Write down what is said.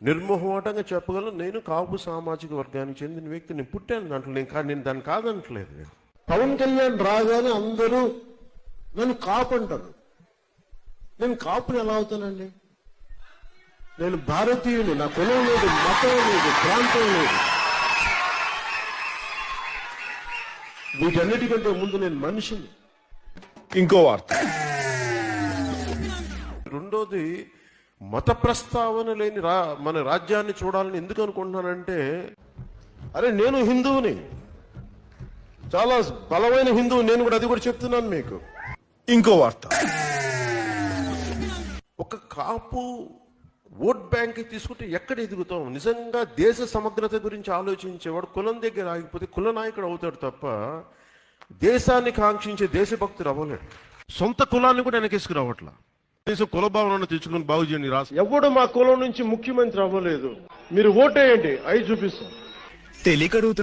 నిర్మోహమాటంగా చెప్పగలను, నేను కాపు సామాజిక వర్గానికి చెందిన వ్యక్తి, నేను పుట్టాను దాంట్లో, నేను దాన్ని కాదనట్లేదు. నేను పవన్ కళ్యాణ్ రాగానే అందరూ నన్ను కాపు అంటారు. నేను కాపుని ఎలా అవుతానండి? నేను భారతీయుని, నా కులం లేదు, మతం లేదు, ప్రాంతం లేదు. వీటన్నిటికంటే ముందు నేను మనిషిని. ఇంకో వార్త. రెండోది, మత ప్రస్తావన లేని మన రాజ్యాన్ని చూడాలని ఎందుకు అనుకుంటున్నానంటే, అరే నేను హిందువుని, చాలా బలమైన హిందువు నేను కూడా, అది కూడా చెప్తున్నాను మీకు. ఇంకో వార్త. ఒక కాపు ఓట్ బ్యాంక్ తీసుకుంటే ఎక్కడ ఎదుగుతాం? నిజంగా దేశ సమగ్రత గురించి ఆలోచించేవాడు కులం దగ్గర ఆగిపోతే కుల నాయకుడు అవుతాడు తప్ప దేశాన్ని కాంక్షించే దేశభక్తుడు అవ్వలేడు. సొంత కులాన్ని కూడా వెనకేసుకురావట్లా. కనీసం కుల భావనను తెచ్చుకుని బాగు చేయండి రాష్ట్రం. ఎవడు మా కులం నుంచి ముఖ్యమంత్రి అవ్వలేదు. మీరు ఓటేయండి, అవి చూపిస్తాం. తెలియక